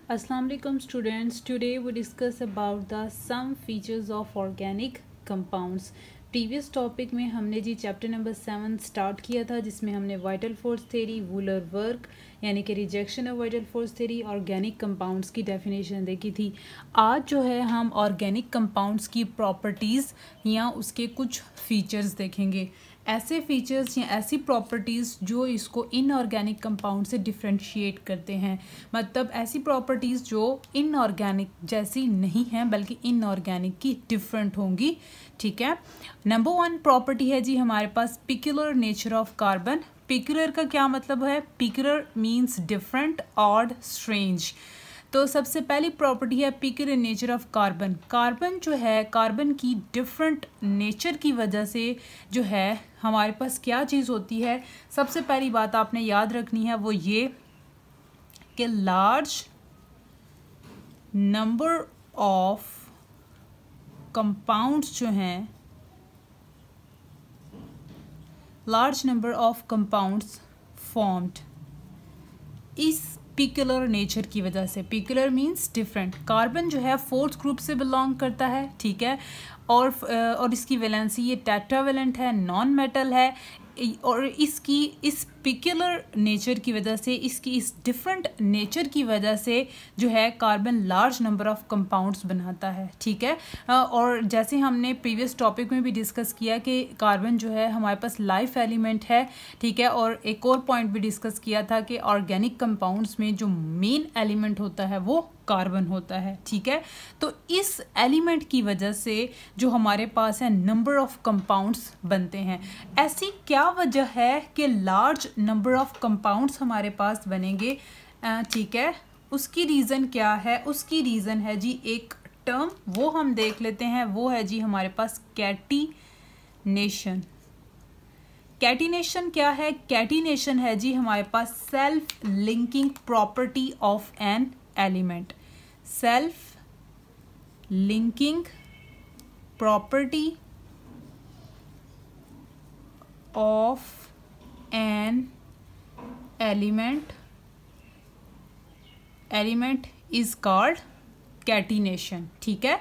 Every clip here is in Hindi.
Assalamu alaikum students. Today we discuss about the some features of organic compounds. Previous topic में हमने जी चैप्टर नंबर 7 स्टार्ट किया था, जिसमें हमने vital force theory, Wular work यानी कि rejection of vital force theory, organic compounds की डेफिनेशन देखी थी। आज जो है हम ऑर्गेनिक कंपाउंड्स की प्रॉपर्टीज़ या उसके कुछ फीचर्स देखेंगे। ऐसे फीचर्स या ऐसी प्रॉपर्टीज़ जो इसको इनऑर्गेनिक कंपाउंड से डिफ्रेंशिएट करते हैं, मतलब ऐसी प्रॉपर्टीज़ जो इनऑर्गेनिक जैसी नहीं हैं बल्कि इनऑर्गेनिक की डिफरेंट होंगी। ठीक है, नंबर 1 प्रॉपर्टी है जी हमारे पास peculiar nature of carbon. Peculiar का क्या मतलब है? Peculiar means different, odd, strange. तो सबसे पहली प्रॉपर्टी है peculiar nature of carbon. Carbon जो है, कार्बन की डिफरेंट नेचर की वजह से जो है हमारे पास क्या चीज़ होती है। सबसे पहली बात आपने याद रखनी है वो ये कि लार्ज नंबर ऑफ कंपाउंड्स जो हैं, large number of compounds formed इस पिक्युलर नेचर की वजह से। Peculiar means different. कार्बन जो है फोर्थ ग्रुप से बिलोंग करता है, ठीक है, और इसकी वैलेंसी ये टेट्रावेलेंट है, नॉन मेटल है, और इसकी इस पिक्युलर नेचर की वजह से, इसकी इस डिफरेंट नेचर की वजह से जो है carbon large number of compounds बनाता है। ठीक है, और जैसे हमने प्रीवियस टॉपिक में भी डिस्कस किया कि कार्बन जो है हमारे पास लाइफ एलिमेंट है। ठीक है, और एक और पॉइंट भी डिस्कस किया था कि ऑर्गेनिक कंपाउंड्स में जो मेन एलिमेंट होता है वो कार्बन होता है। ठीक है, तो इस एलिमेंट की वजह से जो हमारे पास है नंबर ऑफ कंपाउंड्स बनते हैं। ऐसी क्या वजह है कि लार्ज नंबर ऑफ कंपाउंड्स हमारे पास बनेंगे? ठीक है, उसकी रीज़न क्या है? उसकी रीज़न है जी एक टर्म, वो हम देख लेते हैं। वो है जी हमारे पास कैटिनेशन। कैटिनेशन क्या है? कैटिनेशन है जी हमारे पास self linking property of an element. Self linking property of an element is called catenation. ठीक है,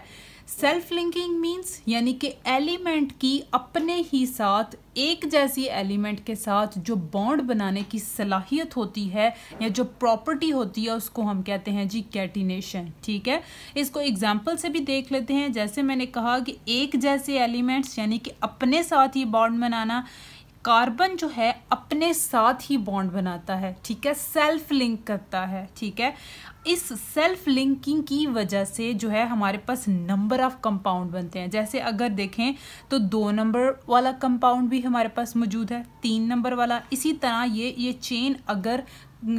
सेल्फ लिंकिंग मीन्स यानी कि एलिमेंट की अपने ही साथ, एक जैसी एलिमेंट के साथ जो बॉन्ड बनाने की सलाहियत होती है या जो प्रॉपर्टी होती है उसको हम कहते हैं जी कैटिनेशन। ठीक है, इसको एग्जांपल से भी देख लेते हैं। जैसे मैंने कहा कि एक जैसे एलिमेंट्स यानी कि अपने साथ ही बॉन्ड बनाना, कार्बन जो है अपने साथ ही बॉन्ड बनाता है। ठीक है, सेल्फ लिंक करता है। ठीक है, इस सेल्फ लिंकिंग की वजह से जो है हमारे पास नंबर ऑफ कंपाउंड बनते हैं। जैसे अगर देखें तो 2 नंबर वाला कंपाउंड भी हमारे पास मौजूद है, 3 नंबर वाला। इसी तरह ये चेन, अगर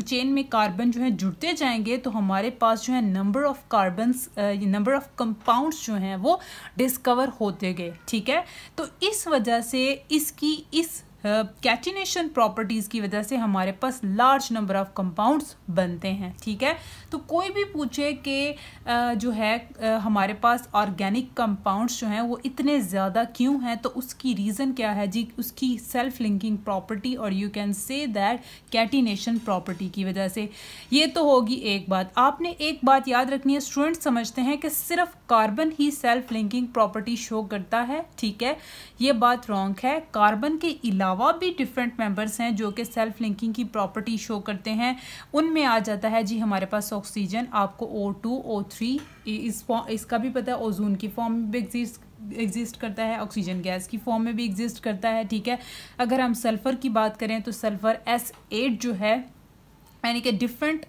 चेन में कार्बन जो है जुड़ते जाएंगे तो हमारे पास जो है number of carbons, number of compounds जो हैं वो डिस्कवर होते गए। ठीक है, तो इस वजह से इसकी इस कैटिनेशन प्रॉपर्टीज़ की वजह से हमारे पास लार्ज नंबर ऑफ कंपाउंड्स बनते हैं। ठीक है, तो कोई भी पूछे कि जो है हमारे पास ऑर्गेनिक कंपाउंड्स जो हैं वो इतने ज़्यादा क्यों हैं, तो उसकी रीज़न क्या है जी? उसकी सेल्फ लिंकिंग प्रॉपर्टी, और you can say that catenation property की वजह से। ये तो होगी एक बात। आपने एक बात याद रखनी है, स्टूडेंट समझते हैं कि सिर्फ कार्बन ही सेल्फ लिंकिंग प्रॉपर्टी शो करता है। ठीक है, ये बात रॉन्ग है। कार्बन के अलावा भी डिफरेंट मेंबर्स हैं जो कि सेल्फ लिंकिंग की प्रॉपर्टी शो करते हैं। उनमें आ जाता है जी हमारे पास ऑक्सीजन, आपको O2, O3, इसका भी पता है, ओजोन की फॉर्म में भी एग्जिस्ट करता है, ऑक्सीजन गैस की फॉर्म में भी एग्जिस्ट करता है। ठीक है, अगर हम सल्फर की बात करें तो सल्फर S8 जो है, यानी कि डिफरेंट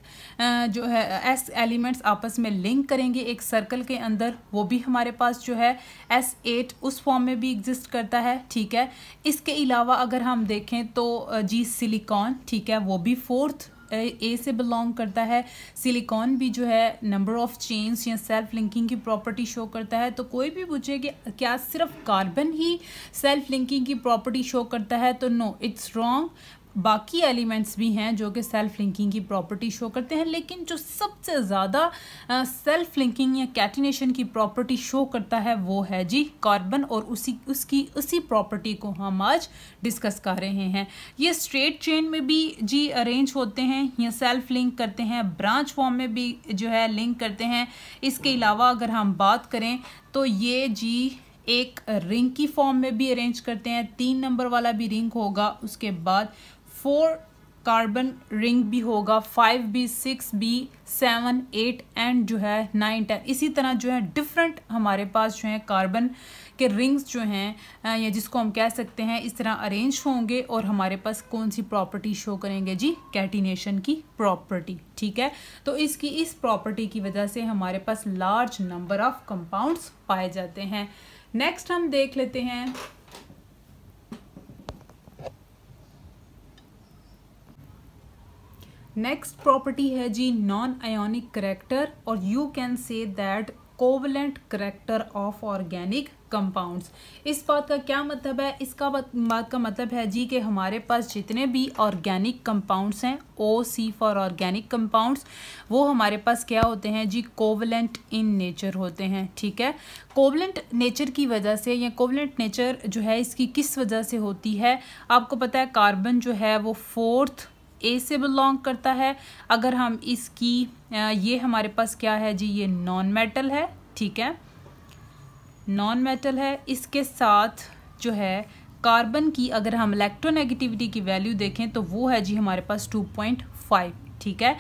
जो है एस एलिमेंट्स आपस में लिंक करेंगे एक सर्कल के अंदर, वो भी हमारे पास जो है S8 उस फॉर्म में भी एग्जिस्ट करता है। ठीक है, इसके अलावा अगर हम देखें तो जी सिलिकॉन, ठीक है, वो भी फोर्थ ए से बिलोंग करता है। सिलिकॉन भी जो है नंबर ऑफ चेन्स या सेल्फ लिंकिंग की प्रॉपर्टी शो करता है। तो कोई भी पूछे कि क्या सिर्फ कार्बन ही सेल्फ लिंकिंग की प्रॉपर्टी शो करता है, तो नो, इट्स रॉन्ग। बाकी एलिमेंट्स भी हैं जो कि सेल्फ लिंकिंग की प्रॉपर्टी शो करते हैं, लेकिन जो सबसे ज़्यादा सेल्फ लिंकिंग या कैटिनेशन की प्रॉपर्टी शो करता है वो है जी कार्बन, और उसी प्रॉपर्टी को हम आज डिस्कस कर रहे हैं। ये स्ट्रेट चेन में भी जी अरेंज होते हैं या सेल्फ लिंक करते हैं, ब्रांच फॉर्म में भी जो है लिंक करते हैं। इसके अलावा अगर हम बात करें तो ये जी एक रिंग की फॉर्म में भी अरेंज करते हैं, 3 नंबर वाला भी रिंग होगा, उसके बाद 4 कार्बन रिंग भी होगा, 5 भी, 6 भी, 7, 8 एंड जो है 9, 10। इसी तरह जो है डिफरेंट हमारे पास जो है कार्बन के रिंग्स जो हैं या जिसको हम कह सकते हैं इस तरह अरेंज होंगे, और हमारे पास कौन सी प्रॉपर्टी शो करेंगे जी, कैटिनेशन की प्रॉपर्टी। ठीक है, तो इस प्रॉपर्टी की वजह से हमारे पास लार्ज नंबर ऑफ कंपाउंड्स पाए जाते हैं। नेक्स्ट हम देख लेते हैं नेक्स्ट प्रॉपर्टी है जी नॉन आयोनिक करेक्टर, और you can say that covalent character of organic compounds. इस बात का क्या मतलब है? इसका बात का मतलब है जी कि हमारे पास जितने भी ऑर्गेनिक कंपाउंड्स हैं, OC फॉर ऑर्गेनिक कंपाउंड्स, वो हमारे पास क्या होते हैं जी, कोवलेंट इन नेचर होते हैं। ठीक है, कोवलेंट नेचर की वजह से, या कोवलेंट नेचर जो है इसकी किस वजह से होती है? आपको पता है कार्बन जो है वो 4th A से बिलोंग करता है। अगर हम इसकी ये हमारे पास क्या है जी, ये नॉन मेटल है। ठीक है, नॉन मेटल है। इसके साथ जो है कार्बन की अगर हम इलेक्ट्रोनेगेटिविटी की वैल्यू देखें तो वो है जी हमारे पास 2.5। ठीक है,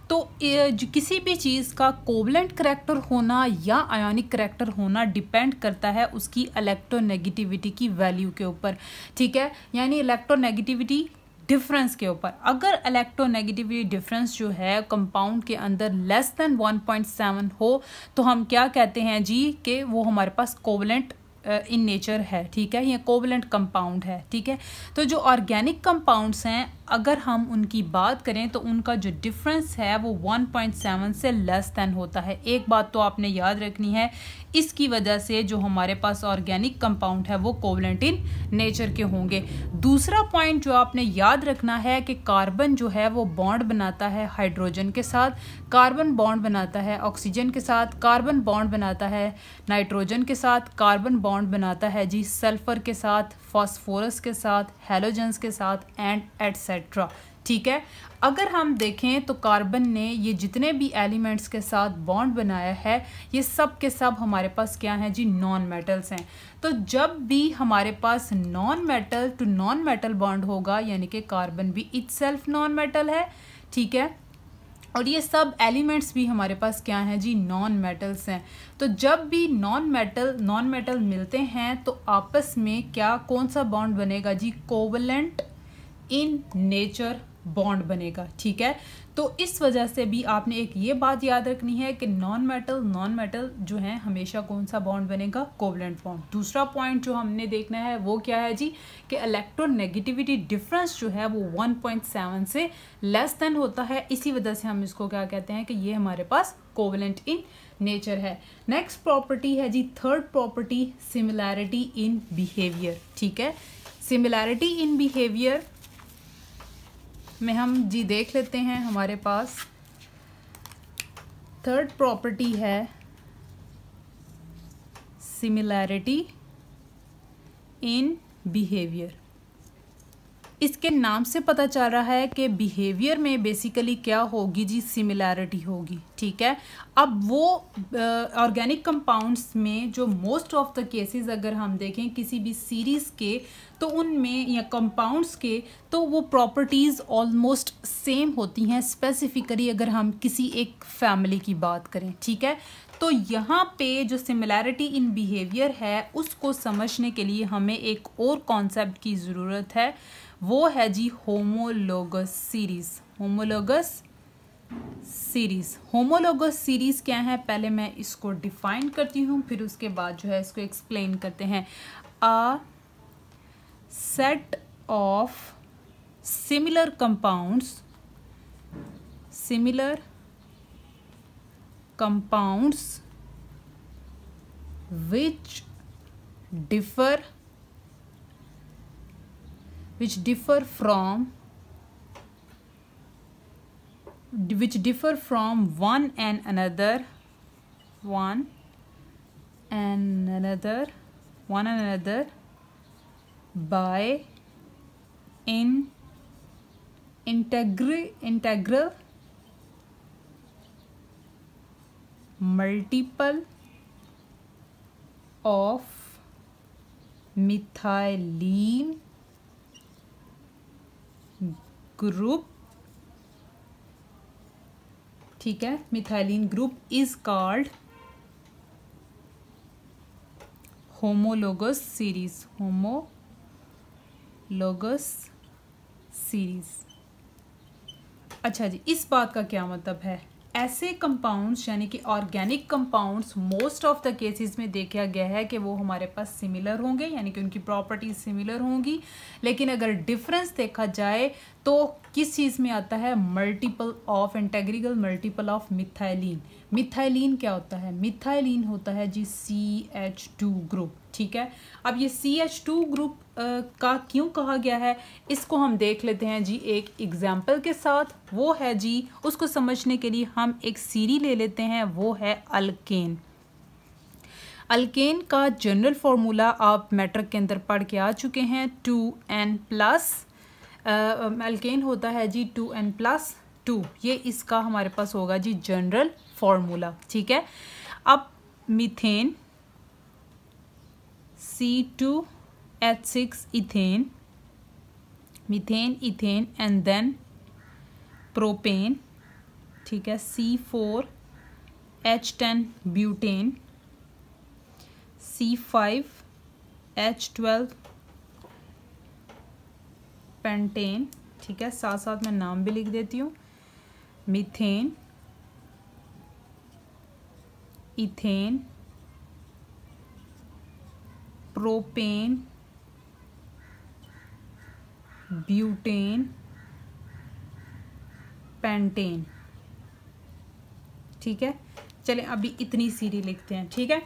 तो किसी भी चीज़ का कोवलेंट करेक्टर होना या आयोनिक करेक्टर होना डिपेंड करता है उसकी इलेक्ट्रोनेगेटिविटी की वैल्यू के ऊपर। ठीक है, यानी इलेक्ट्रोनेगेटिविटी डिफरेंस के ऊपर। अगर इलेक्ट्रोनेगेटिविटी डिफरेंस जो है कंपाउंड के अंदर लेस देन 1.7 हो तो हम क्या कहते हैं जी, कि वो हमारे पास कोवलेंट इन नेचर है। ठीक है, ये कोवलेंट कंपाउंड है। ठीक है, तो जो ऑर्गेनिक कंपाउंड्स हैं अगर हम उनकी बात करें तो उनका जो डिफरेंस है वो 1.7 से लेस देन होता है। एक बात तो आपने याद रखनी है, इसकी वजह से जो हमारे पास ऑर्गेनिक कंपाउंड है वो कोवलेंट इन नेचर के होंगे। दूसरा पॉइंट जो आपने याद रखना है कि कार्बन जो है वो बॉन्ड बनाता है हाइड्रोजन के साथ, कार्बन बॉन्ड बनाता है ऑक्सीजन के साथ, कार्बन बॉन्ड बनाता है नाइट्रोजन के साथ, कार्बन बॉन्ड बनाता है जी सल्फर के साथ, फास्फोरस के साथ, हैलोजेंस के साथ एंड एटसेट्रा। ठीक है, अगर हम देखें तो कार्बन ने ये जितने भी एलिमेंट्स के साथ बॉन्ड बनाया है ये सब के सब हमारे पास क्या हैं जी, नॉन मेटल्स हैं। तो जब भी हमारे पास non metal to non metal bond होगा यानी कि कार्बन भी इटसेल्फ नॉन मेटल है। ठीक है, और ये सब एलिमेंट्स भी हमारे पास क्या हैं जी, नॉन मेटल्स हैं। तो जब भी नॉन मेटल मिलते हैं तो आपस में क्या कौन सा बॉन्ड बनेगा जी, कोवलेंट इन नेचर बॉन्ड बनेगा। ठीक है, तो इस वजह से भी आपने एक ये बात याद रखनी है कि नॉन मेटल जो है हमेशा कौन सा बॉन्ड बनेगा, कोवलेंट बॉन्ड। दूसरा पॉइंट जो हमने देखना है वो क्या है जी, कि इलेक्ट्रोनेगेटिविटी डिफरेंस जो है वो 1.7 से लेस देन होता है। इसी वजह से हम इसको क्या कहते हैं कि ये हमारे पास कोवलेंट इन नेचर है। नेक्स्ट प्रॉपर्टी है जी, third property, similarity in behaviour. ठीक है, सिमिलैरिटी इन बिहेवियर में हम जी देख लेते हैं, हमारे पास थर्ड प्रॉपर्टी है सिमिलैरिटी इन बिहेवियर। इसके नाम से पता चल रहा है कि बिहेवियर में बेसिकली क्या होगी जी, सिमिलैरिटी होगी। ठीक है, अब वो ऑर्गेनिक कंपाउंड्स में जो मोस्ट ऑफ द केसेस अगर हम देखें किसी भी सीरीज़ के तो उनमें या कंपाउंड्स के तो वो प्रॉपर्टीज़ ऑलमोस्ट सेम होती हैं, स्पेसिफिकली अगर हम किसी एक फैमिली की बात करें। ठीक है, तो यहाँ पे जो सिमिलैरिटी इन बिहेवियर है उसको समझने के लिए हमें एक और कॉन्सेप्ट की ज़रूरत है, वो है जी होमोलोगस सीरीज़। होमोलोगस सीरीज़ क्या है, पहले मैं इसको डिफाइन करती हूँ फिर उसके बाद जो है इसको एक्सप्लेन करते हैं। A set of similar compounds which differ from which differ from one and another by integral multiple of methylene group, ठीक है, methylene group is called homologous series. अच्छा जी, इस बात का क्या मतलब है? ऐसे कंपाउंड्स यानी कि organic compounds most of the cases में देखा गया है कि वो हमारे पास सिमिलर होंगे, यानी कि उनकी प्रॉपर्टीज सिमिलर होंगी। लेकिन अगर डिफरेंस देखा जाए तो किस चीज़ में आता है? Multiple of integral multiple of methylene. Methylene क्या होता है? मिथाइलिन होता है जी CH2 ग्रुप, ठीक है। अब ये CH2 ग्रुप का क्यों कहा गया है, इसको हम देख लेते हैं जी एक एग्जाम्पल के साथ। वो है जी, उसको समझने के लिए हम एक सीरी ले लेते हैं, वो है अल्केन। अल्केन का जनरल फॉर्मूला आप मैट्रिक के अंदर पढ़ के आ चुके हैं, 2n+। अल्केन होता है जी 2n+2, ये इसका हमारे पास होगा जी जनरल फॉर्मूला, ठीक है। अब methane C2H6 ethane, methane, ethane and then propane, ठीक है, C4H10 ब्यूटेन, C5H12 पेंटेन, ठीक है। साथ साथ मैं नाम भी लिख देती हूँ, methane, ethane, propane, butane, pentane, ठीक है। चलें अभी इतनी सीरी लिखते हैं, ठीक है।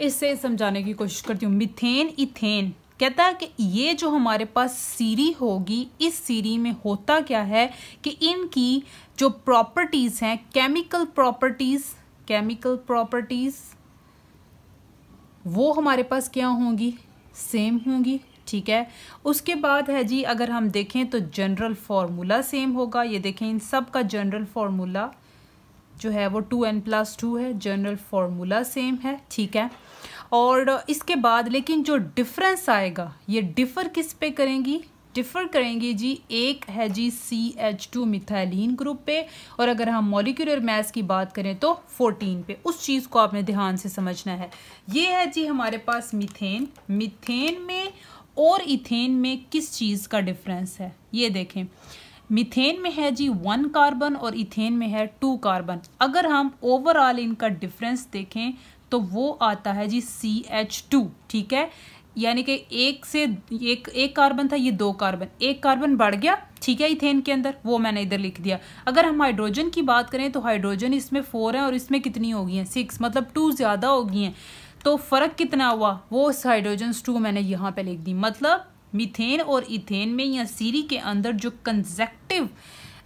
इससे समझाने की कोशिश करती हूँ। मीथेन, इथेन कहता है कि ये जो हमारे पास सीरी होगी, इस सीरी में होता क्या है कि इनकी जो प्रॉपर्टीज़ हैं, केमिकल प्रॉपर्टीज़ वो हमारे पास क्या होंगी? सेम होंगी, ठीक है। उसके बाद है जी, अगर हम देखें तो जनरल फार्मूला सेम होगा। ये देखें, इन सब का जनरल फार्मूला जो है वो 2n+2 है, जनरल फार्मूला सेम है, ठीक है। और इसके बाद लेकिन जो डिफरेंस आएगा, ये डिफ़र किस पे करेंगी? डिफ़र करेंगी जी, एक है जी CH2 मिथाइलिन ग्रुप पे, और अगर हम मॉलिक्यूलर मास की बात करें तो 14 पे। उस चीज़ को आपने ध्यान से समझना है। ये है जी हमारे पास मीथेन। मीथेन में और इथेन में किस चीज़ का डिफरेंस है? ये देखें, मीथेन में है जी 1 कार्बन और इथेन में है 2 कार्बन। अगर हम ओवरऑल इनका डिफरेंस देखें तो वो आता है जी CH2, ठीक है। यानी कि एक कार्बन था, ये 2 कार्बन, एक कार्बन बढ़ गया, ठीक है, इथेन के अंदर, वो मैंने इधर लिख दिया। अगर हम हाइड्रोजन की बात करें तो हाइड्रोजन इसमें 4 है और इसमें कितनी हो गई हैं? 6, मतलब 2 ज़्यादा हो गई हैं। तो फ़र्क कितना हुआ? वो हाइड्रोजन 2 मैंने यहाँ पे लिख दी। मतलब मीथेन और इथेन में या सीरी के अंदर जो कंसेक्टिव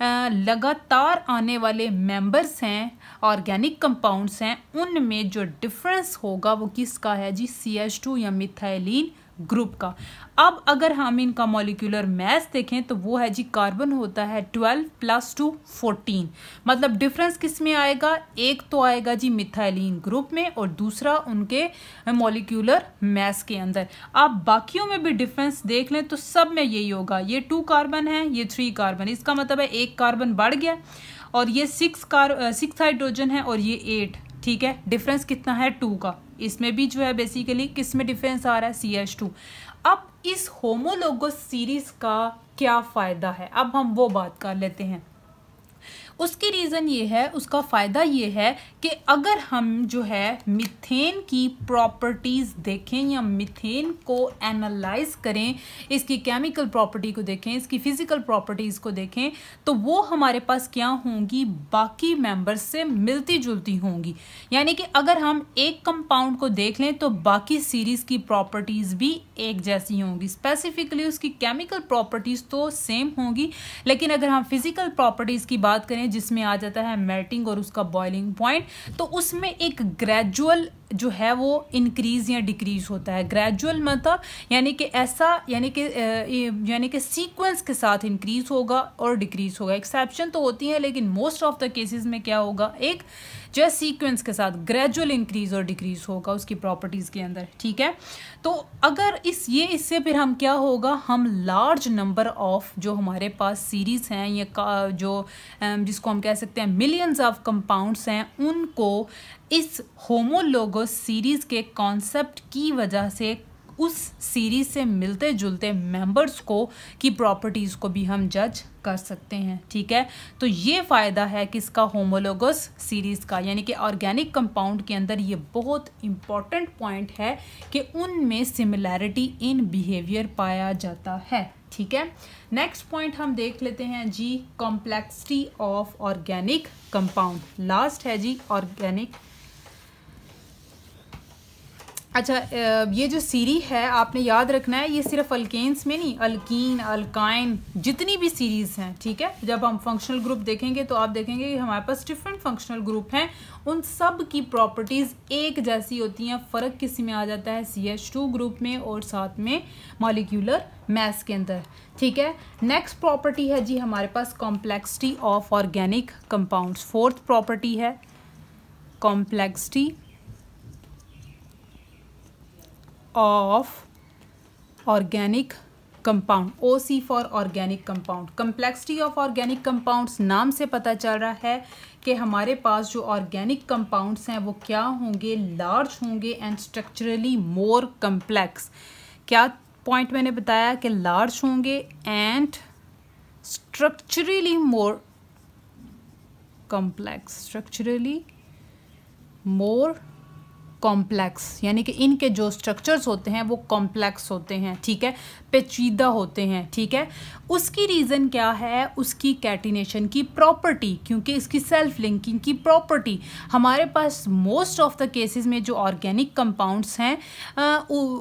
लगातार आने वाले मेंबर्स हैं, ऑर्गेनिक कंपाउंड्स हैं, उनमें जो डिफरेंस होगा वो किसका है जी? CH2 या मिथाइलिन ग्रुप का। अब अगर हम इनका मॉलिक्यूलर मास देखें तो वो है जी, कार्बन होता है 12 + 2 14। मतलब डिफरेंस किस में आएगा? एक तो आएगा जी मिथाइलिन ग्रुप में और दूसरा उनके मॉलिक्यूलर मास के अंदर। आप बाकियों में भी डिफरेंस देख लें तो सब में यही होगा। ये 2 कार्बन है, ये 3 कार्बन, इसका मतलब है एक कार्बन बढ़ गया, और ये 6 हाइड्रोजन है और ये 8, ठीक है। डिफरेंस कितना है? 2 का। इसमें भी जो है बेसिकली किस में डिफरेंस आ रहा है? CH2। अब इस होमोलोगस सीरीज का क्या फ़ायदा है? अब हम वो बात कर लेते हैं। उसकी रीज़न ये है, उसका फ़ायदा ये है कि अगर हम जो है मीथेन की प्रॉपर्टीज़ देखें या मीथेन को एनालाइज करें, इसकी केमिकल प्रॉपर्टी को देखें, इसकी फिज़िकल प्रॉपर्टीज़ को देखें, तो वो हमारे पास क्या होंगी? बाकी मेंबर्स से मिलती जुलती होंगी। यानी कि अगर हम एक कंपाउंड को देख लें तो बाकी सीरीज़ की प्रॉपर्टीज़ भी एक जैसी होंगी। स्पेसिफिकली उसकी केमिकल प्रॉपर्टीज़ तो सेम होंगी, लेकिन अगर हम फिज़िकल प्रॉपर्टीज़ की बात करें हैं जिसमें आ जाता है मेल्टिंग और उसका बॉइलिंग पॉइंट, तो उसमें एक ग्रेजुअल जो है वो इंक्रीज या डिक्रीज होता है। ग्रेजुअल मतलब यानी कि ऐसा यानी कि सीक्वेंस के साथ इंक्रीज होगा और डिक्रीज होगा। एक्सेप्शन तो होती है लेकिन मोस्ट ऑफ द केसेस में क्या होगा, एक जो है सीक्वेंस के साथ ग्रेजुअल इंक्रीज और डिक्रीज होगा उसकी प्रॉपर्टीज के अंदर, ठीक है। तो अगर इससे फिर हम क्या होगा, हम लार्ज नंबर ऑफ जो हमारे पास सीरीज हैं या जो जिसको हम कह सकते हैं मिलियंस ऑफ कंपाउंड्स हैं, उनको इस होमोलोगस सीरीज के कॉन्सेप्ट की वजह से उस सीरीज से मिलते जुलते मेंबर्स को की प्रॉपर्टीज़ को भी हम जज कर सकते हैं, ठीक है। तो ये फ़ायदा है किसका, होमोलोगस सीरीज़ का, यानी कि ऑर्गेनिक कंपाउंड के अंदर ये बहुत इंपॉर्टेंट पॉइंट है कि उनमें सिमिलैरिटी इन बिहेवियर पाया जाता है, ठीक है। नेक्स्ट पॉइंट हम देख लेते हैं जी, complexity of organic compound. Last है जी ऑर्गेनिक। अच्छा, ये जो सीरी है आपने याद रखना है, ये सिर्फ अल्केन्स में नहीं, अल्कीन, अल्काइन, जितनी भी सीरीज़ हैं, ठीक है। जब हम फंक्शनल ग्रुप देखेंगे तो आप देखेंगे कि हमारे पास डिफरेंट फंक्शनल ग्रुप हैं, उन सब की प्रॉपर्टीज़ एक जैसी होती हैं। फ़र्क किसी में आ जाता है, CH2 ग्रुप में और साथ में मॉलिक्यूलर मैस के अंदर, ठीक है। नेक्स्ट प्रॉपर्टी है जी हमारे पास complexity of organic compounds. Fourth property है complexity of organic compound, OC for organic compound. Complexity of organic compounds नाम से पता चल रहा है कि हमारे पास जो ऑर्गेनिक कंपाउंड्स हैं वो क्या होंगे, लार्ज होंगे एंड स्ट्रक्चरली मोर कम्प्लेक्स। क्या पॉइंट मैंने बताया कि लार्ज होंगे and structurally more complex, structurally more complex, यानी कि इनके जो स्ट्रक्चर्स होते हैं वो कॉम्प्लेक्स होते हैं, ठीक है, पेचीदा होते हैं, ठीक है। उसकी रीज़न क्या है, उसकी कैटिनेशन की प्रॉपर्टी, क्योंकि इसकी सेल्फ लिंकिंग की प्रॉपर्टी। हमारे पास मोस्ट ऑफ द केसेस में जो ऑर्गेनिक कंपाउंड्स हैं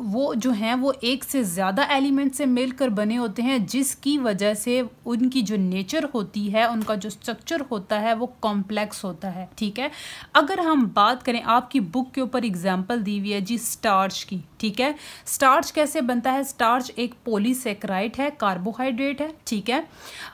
वो जो हैं वो एक से ज़्यादा एलिमेंट से मिलकर बने होते हैं, जिसकी वजह से उनकी जो नेचर होती है, उनका जो स्ट्रक्चर होता है वो कॉम्प्लेक्स होता है, ठीक है। अगर हम बात करें, आपकी बुक के ऊपर एग्जाम्पल दी हुई है जी स्टार्च की, ठीक है। स्टार्च कैसे बनता है, स्टार्च एक पॉलीसेकेराइड है, कार्बोहाइड्रेट है, ठीक है।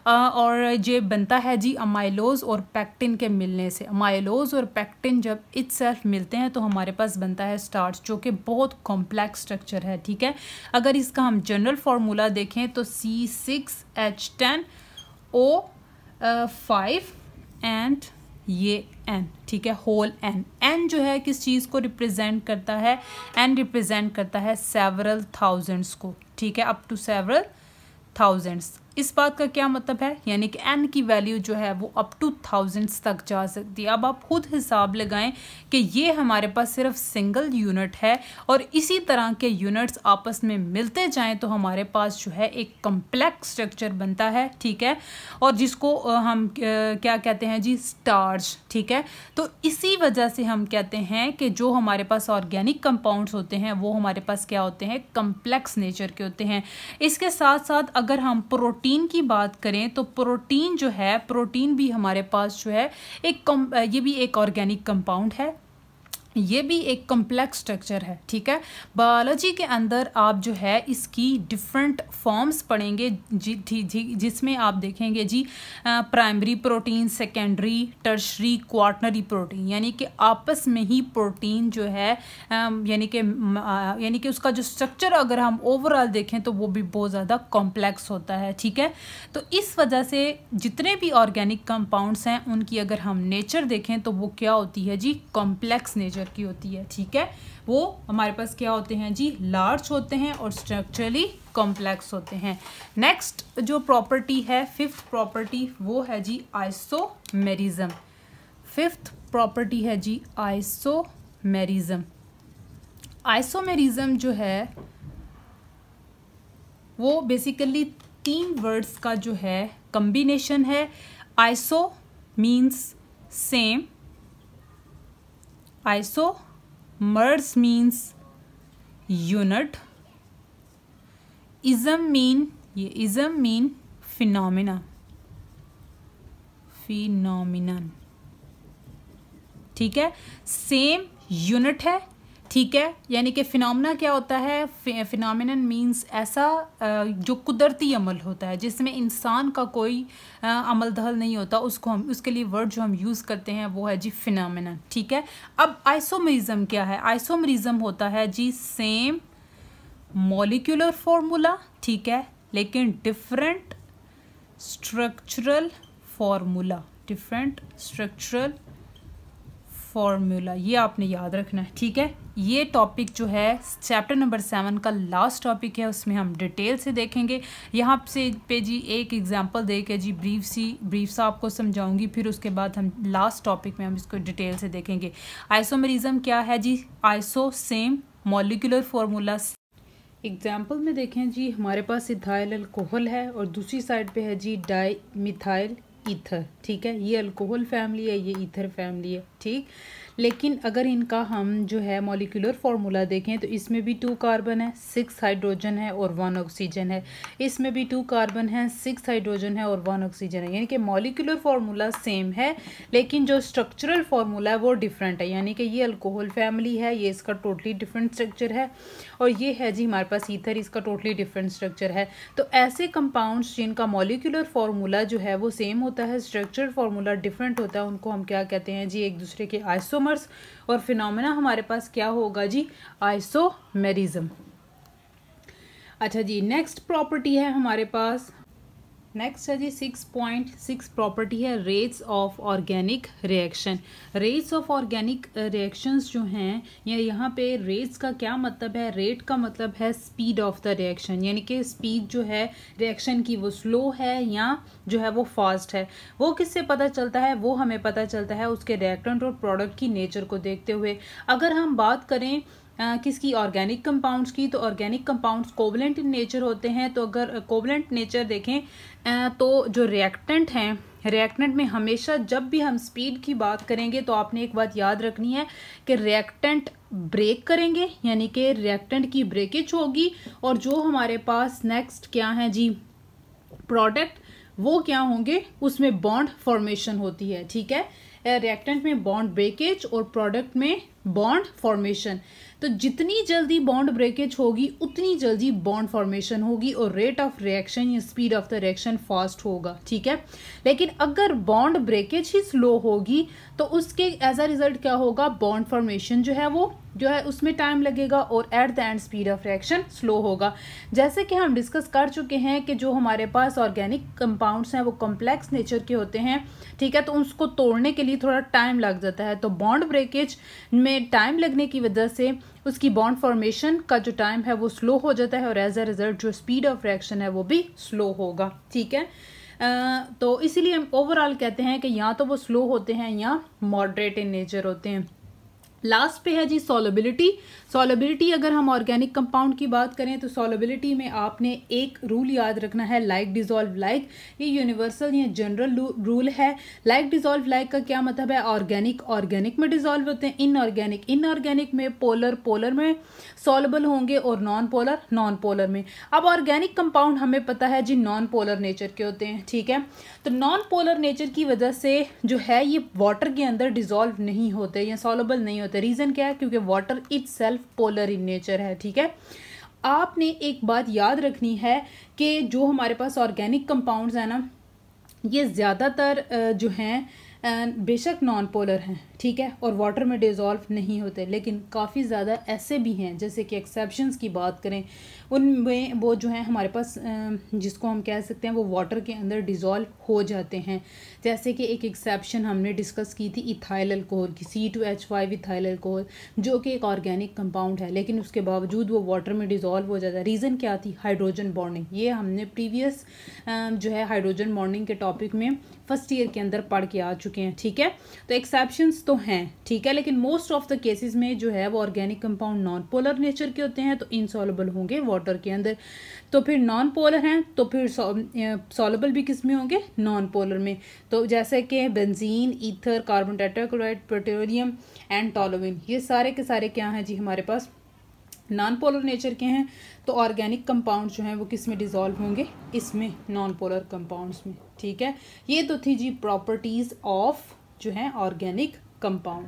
और ये बनता है जी अमाइलोज और पैक्टिन के मिलने से। अमाइलोज और पैक्टिन जब इटसेल्फ मिलते हैं तो हमारे पास बनता है स्टार्च, जो कि बहुत कॉम्प्लेक्स स्ट्रक्चर है, ठीक है। अगर इसका हम जनरल फार्मूला देखें तो C6H10O5 एंड ये N, ठीक है, होल N जो है किस चीज़ को रिप्रेजेंट करता है, N रिप्रेजेंट करता है सेवरल थाउजेंड्स को, ठीक है, अप टू सेवरल थाउजेंड्स। इस बात का क्या मतलब है, यानी कि N की वैल्यू जो है वो अप टू थाउजेंड्स तक जा सकती है। अब आप खुद हिसाब लगाएं कि ये हमारे पास सिर्फ सिंगल यूनिट है और इसी तरह के यूनिट्स आपस में मिलते जाएं तो हमारे पास जो है एक कम्प्लेक्स स्ट्रक्चर बनता है, ठीक है, और जिसको हम क्या कहते हैं जी, स्टार्च, ठीक है। तो इसी वजह से हम कहते हैं कि जो हमारे पास ऑर्गेनिक कंपाउंड्स होते हैं वो हमारे पास क्या होते हैं, कम्प्लेक्स नेचर के होते हैं। इसके साथ साथ अगर हम प्रोटीन की बात करें तो प्रोटीन जो है, प्रोटीन भी हमारे पास जो है ये भी एक ऑर्गेनिक कंपाउंड है, ये भी एक कॉम्प्लेक्स स्ट्रक्चर है, ठीक है। बायोलॉजी के अंदर आप जो है इसकी डिफरेंट फॉर्म्स पढ़ेंगे जिसमें आप देखेंगे जी primary protein, secondary, tertiary, quaternary protein, यानी कि आपस में ही प्रोटीन जो है यानी कि उसका जो स्ट्रक्चर अगर हम ओवरऑल देखें तो वो भी बहुत ज़्यादा कॉम्प्लेक्स होता है, ठीक है। तो इस वजह से जितने भी ऑर्गेनिक कंपाउंड्स हैं उनकी अगर हम नेचर देखें तो वो क्या होती है जी, कॉम्प्लेक्स नेचर की होती है, ठीक है। वो हमारे पास क्या होते हैं जी, लार्ज होते हैं और स्ट्रक्चरली कॉम्प्लेक्स होते हैं। नेक्स्ट जो प्रॉपर्टी है, फिफ्थ प्रॉपर्टी, वो है जी आइसोमेरिज्म। फिफ्थ प्रॉपर्टी है जी आइसोमेरिज्म। आइसोमेरिज्म जो है वो बेसिकली 3 वर्ड्स का जो है कॉम्बिनेशन है। Iso means same, isomers means unit, ism mean phenomena, phenomenon, ठीक है, सेम यूनिट है, ठीक है। यानी कि फिनोमिना क्या होता है, फिनोमिनन मींस ऐसा जो कुदरती अमल होता है जिसमें इंसान का कोई अमल दखल नहीं होता, उसको हम, उसके लिए वर्ड जो हम यूज़ करते हैं वो है जी फिनोमिनन, ठीक है। अब आइसोमरिज्म क्या है, आइसोमरिज्म होता है जी सेम मॉलिक्यूलर फॉर्मूला, ठीक है, लेकिन different structural formula, different structural formula, ये आपने याद रखना है, ठीक है। ये टॉपिक जो है चैप्टर नंबर 7 का लास्ट टॉपिक है, उसमें हम डिटेल से देखेंगे। यहाँ से पे जी एक एग्जांपल दे के जी ब्रीफ सा आपको समझाऊंगी, फिर उसके बाद हम लास्ट टॉपिक में हम इसको डिटेल से देखेंगे। आइसोमरिज्म क्या है जी, iso same molecular formula. Example में देखें जी, हमारे पास इथाइल अल्कोहल है और दूसरी साइड पे है जी डाई मिथाइल ईथर, ठीक है। ये अल्कोहल फैमिली है, ये ईथर फैमिली है, ठीक। लेकिन अगर इनका हम जो है मॉलिक्यूलर फार्मूला देखें तो इसमें भी 2 कार्बन है, 6 हाइड्रोजन है और 1 ऑक्सीजन है। इसमें भी 2 कार्बन है, 6 हाइड्रोजन है और 1 ऑक्सीजन है। यानी कि मॉलिक्यूलर फार्मूला सेम है लेकिन जो स्ट्रक्चरल फार्मूला है वो डिफरेंट है। यानी कि ये अल्कोहल फैमिली है, ये इसका टोटली डिफरेंट स्ट्रक्चर है, और ये है जी हमारे पास ईथर, इसका टोटली डिफरेंट स्ट्रक्चर है। तो ऐसे कंपाउंड्स जिनका मॉलिक्यूलर फार्मूला जो है वो सेम होता है, स्ट्रक्चरल फार्मूला डिफरेंट होता है, उनको हम क्या कहते हैं जी, एक दूसरे के आइसोमर्स। और फिनोमेना हमारे पास क्या होगा जी, आइसोमेरिज्म। अच्छा जी, नेक्स्ट प्रॉपर्टी है हमारे पास, नेक्स्ट है जी 6.6 प्रॉपर्टी है rates of organic reaction. Rates of organic reactions जो हैं, या यहाँ पे रेट्स का क्या मतलब है, रेट का मतलब है स्पीड ऑफ द रिएक्शन, यानी कि स्पीड जो है रिएक्शन की वो स्लो है या जो है वो फास्ट है। वो किससे पता चलता है, वो हमें पता चलता है उसके रिएक्टेंट और प्रोडक्ट की नेचर को देखते हुए। अगर हम बात करें किसकी, ऑर्गेनिक कंपाउंड्स की, तो organic compounds covalent in nature होते हैं। तो अगर कोवलेंट नेचर देखें तो जो रिएक्टेंट हैं, रिएक्टेंट में हमेशा जब भी हम स्पीड की बात करेंगे तो आपने एक बात याद रखनी है कि रिएक्टेंट ब्रेक करेंगे, यानी कि रिएक्टेंट की ब्रेकेज होगी, और जो हमारे पास नेक्स्ट क्या है जी प्रोडक्ट, वो क्या होंगे, उसमें बॉन्ड फॉर्मेशन होती है, ठीक है। रिएक्टेंट में बॉन्ड ब्रेकेज और प्रोडक्ट में बॉन्ड फॉर्मेशन। तो जितनी जल्दी बॉन्ड ब्रेकेज होगी उतनी जल्दी बॉन्ड फॉर्मेशन होगी और रेट ऑफ रिएक्शन या speed of the reaction fast होगा, ठीक है। लेकिन अगर बॉन्ड ब्रेकेज ही स्लो होगी तो उसके एज अ रिजल्ट क्या होगा, बॉन्ड फॉर्मेशन जो है वो जो है उसमें टाइम लगेगा और at the end speed of reaction slow होगा। जैसे कि हम डिस्कस कर चुके हैं कि जो हमारे पास ऑर्गेनिक कंपाउंड्स हैं वो कॉम्प्लेक्स नेचर के होते हैं, ठीक है, तो उसको तोड़ने के लिए थोड़ा टाइम लग जाता है। तो बॉन्ड ब्रेकेज में टाइम लगने की वजह से उसकी बॉन्ड फॉर्मेशन का जो टाइम है वो स्लो हो जाता है और एज अ रिजल्ट जो स्पीड ऑफ रिएक्शन है वो भी स्लो होगा, ठीक है। तो इसीलिए हम ओवरऑल कहते हैं कि या तो वो स्लो होते हैं या मॉडरेट इन नेचर होते हैं। लास्ट पे है जी सॉलिबिलिटी। सॉलिबिलिटी अगर हम ऑर्गेनिक कंपाउंड की बात करें तो सॉलिबिलिटी में आपने एक रूल याद रखना है, लाइक डिजॉल्व लाइक। ये यूनिवर्सल या जनरल रूल है। लाइक डिजॉल्व लाइक का क्या मतलब है, ऑर्गेनिक ऑर्गेनिक में डिजॉल्व होते हैं, इनऑर्गेनिक इनऑर्गेनिक में, पोलर पोलर में सॉल्युबल होंगे और नॉन पोलर नॉन पोलर में। अब ऑर्गेनिक कंपाउंड हमें पता है जी नॉन पोलर नेचर के होते हैं, ठीक है। तो नॉन पोलर नेचर की वजह से जो है ये वाटर के अंदर डिजॉल्व नहीं होते या सॉल्युबल नहीं होते। रीजन क्या है, क्योंकि वाटर इटसेल्फ पोलर इन नेचर है, ठीक है। आपने एक बात याद रखनी है कि जो हमारे पास ऑर्गेनिक कंपाउंड्स हैं ना, ये ज़्यादातर जो हैं बेशक नॉन पोलर हैं, ठीक है, और वाटर में डिज़ोल्व नहीं होते, लेकिन काफ़ी ज़्यादा ऐसे भी हैं जैसे कि एक्सेप्शंस की बात करें उनमें वो जो है हमारे पास जिसको हम कह सकते हैं वो वाटर के अंदर डिज़ोल्व हो जाते हैं। जैसे कि एक एक्सेप्शन हमने डिस्कस की थी इथाइल अल्कोहल की, C2H5 इथाइल अल्कोहल, जो कि एक ऑर्गेनिक कंपाउंड है लेकिन उसके बावजूद वो वाटर में डिज़ोल्व हो जाता है। रीज़न क्या थी, हाइड्रोजन बॉन्डिंग। ये हमने प्रीवियस जो है हाइड्रोजन बॉन्डिंग के टॉपिक में फर्स्ट ईयर के अंदर पढ़ के आ चुके हैं, ठीक है। तो एक्सेप्शंस तो हैं, ठीक है, लेकिन मोस्ट ऑफ द केसेस में जो है वो organic compound non polar nature के होते हैं, तो इनसॉल्युबल होंगे वाटर के अंदर। तो फिर नॉन पोलर हैं तो फिर सॉल्युबल भी किस में होंगे, नॉन पोलर में। तो जैसे कि benzene, ether, carbon tetrachloride, petroleum and toluene, ये सारे के सारे क्या हैं जी हमारे पास नॉन पोलर नेचर के हैं तो ऑर्गेनिक कंपाउंड जो हैं वो किस में डिज़ोल्व होंगे, इसमें, नॉन पोलर कंपाउंड्स में। ठीक है, ये तो थी जी प्रॉपर्टीज़ ऑफ जो है ऑर्गेनिक कंपाउंड।